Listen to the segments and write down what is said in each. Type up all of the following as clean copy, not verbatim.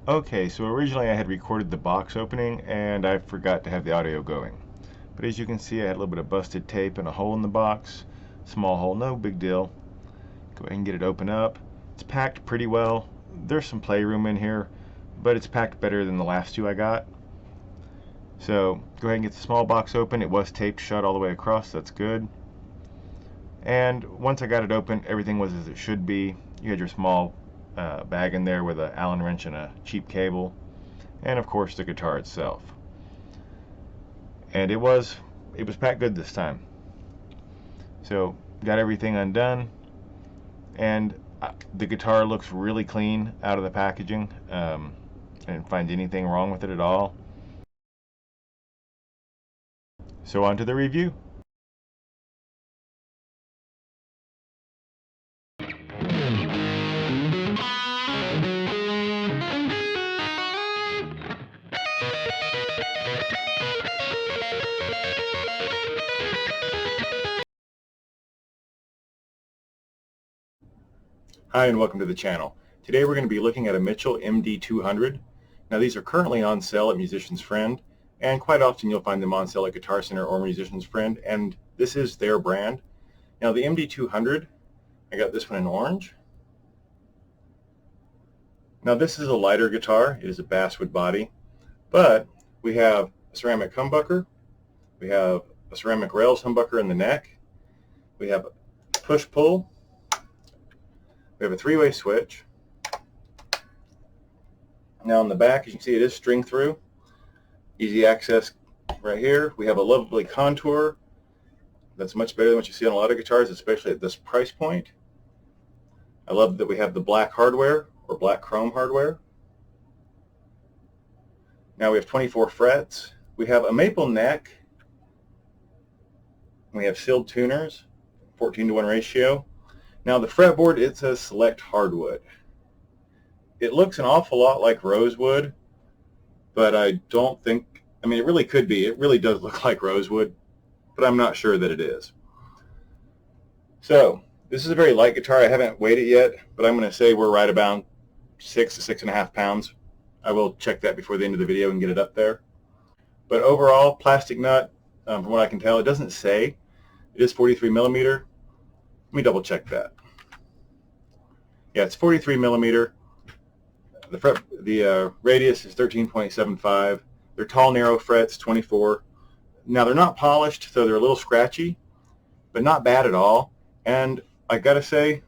Okay, so originally I had recorded the box opening and I forgot to have the audio going. But as you can see, I had a little bit of busted tape and a hole in the box. Small hole, no big deal. Go ahead and get it open up. It's packed pretty well. There's some playroom in here, but it's packed better than the last two I got. So go ahead and get the small box open. It was taped shut all the way across, that's good. And once I got it open, everything was as it should be. You had your small bag in there with an Allen wrench and a cheap cable, and of course the guitar itself. And it was packed good this time. So got everything undone, and the guitar looks really clean out of the packaging. I didn't find anything wrong with it at all. So on to the review. Hi and welcome to the channel. Today we're going to be looking at a Mitchell MD200. Now these are currently on sale at Musician's Friend, and quite often you'll find them on sale at Guitar Center or Musician's Friend, and this is their brand. Now the MD200, I got this one in orange. Now this is a lighter guitar. It is a basswood body, but we have a ceramic humbucker, we have a ceramic rails humbucker in the neck, we have a push-pull, we have a three-way switch. Now on the back, as you can see, it is string through. Easy access right here. We have a lovely contour that's much better than what you see on a lot of guitars, especially at this price point. I love that we have the black hardware, or black chrome hardware. Now we have 24 frets. We have a maple neck. We have sealed tuners, 14:1 ratio. Now the fretboard, it says select hardwood. It looks an awful lot like rosewood, but I don't think, I mean it really could be. It really does look like rosewood, but I'm not sure that it is. So this is a very light guitar. I haven't weighed it yet, but I'm going to say we're right about 6 to 6.5 pounds. I will check that before the end of the video and get it up there. But overall, plastic nut, from what I can tell, it doesn't say. It is 43 millimeter. Let me double check that. Yeah, it's 43 millimeter. The radius is 13.75. They're tall, narrow frets, 24. Now they're not polished, so they're a little scratchy, but not bad at all. And I gotta say,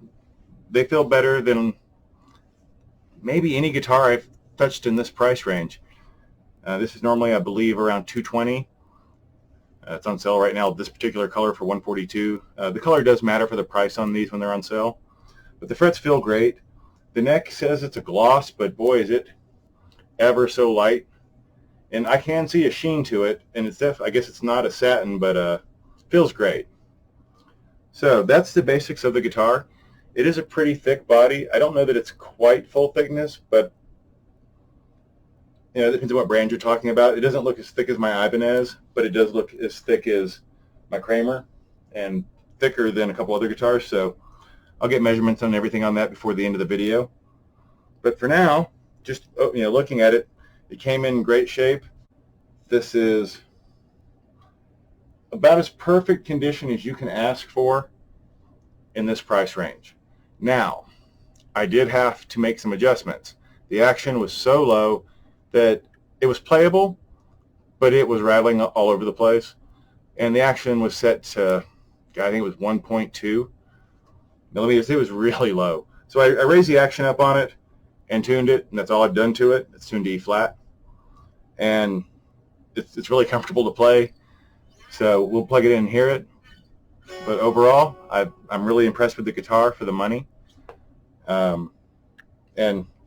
they feel better than maybe any guitar I've touched in this price range. This is normally, I believe, around $220. It's on sale right now, this particular color, for $142. The color does matter for the price on these when they're on sale. But the frets feel great. The neck says it's a gloss, but boy, is it ever so light. And I can see a sheen to it, and it's I guess it's not a satin, but feels great. So that's the basics of the guitar. It is a pretty thick body. I don't know that it's quite full thickness, but you know, it depends on what brand you're talking about. It doesn't look as thick as my Ibanez, but it does look as thick as my Kramer, and thicker than a couple other guitars. So I'll get measurements on everything on that before the end of the video. But for now, just looking at it, it came in great shape. This is about as perfect condition as you can ask for in this price range. Now, I did have to make some adjustments. The action was so low that it was playable, but it was rattling all over the place. And the action was set to, I think it was 1.2 millimeters. It was really low. So I raised the action up on it and tuned it, and that's all I've done to it. It's tuned to E flat, and it's really comfortable to play. So we'll plug it in and hear it. But overall, I'm really impressed with the guitar for the money. And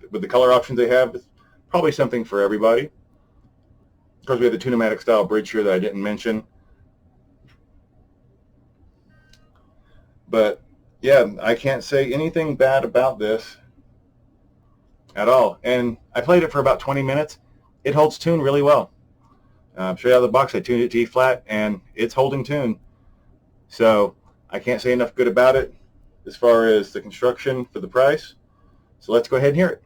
with the color options they have, it's probably something for everybody. Of course, we have the Tune-O-Matic style bridge here that I didn't mention. But yeah, I can't say anything bad about this at all. And I played it for about 20 minutes. It holds tune really well. Straight out of the box, I tuned it to E flat, and it's holding tune. So I can't say enough good about it as far as the construction for the price. So let's go ahead and hear it.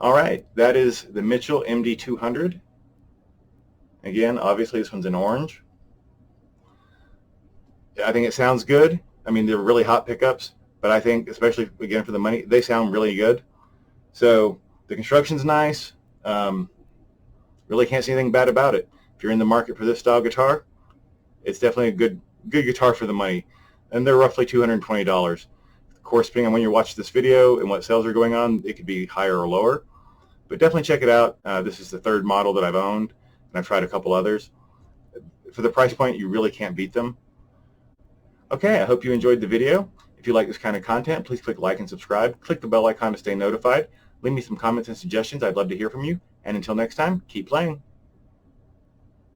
All right, that is the Mitchell MD200. Again, obviously this one's in orange. I think it sounds good. I mean, they're really hot pickups, but I think, especially again for the money, they sound really good. So the construction's nice. Really can't see anything bad about it. If you're in the market for this style guitar, it's definitely a good guitar for the money. And they're roughly $220. Of course, depending on when you watch this video and what sales are going on, it could be higher or lower. But definitely check it out. This is the third model that I've owned, and I've tried a couple others. For the price point, you really can't beat them. Okay, I hope you enjoyed the video. If you like this kind of content, please click like and subscribe. Click the bell icon to stay notified. Leave me some comments and suggestions. I'd love to hear from you. And until next time, keep playing.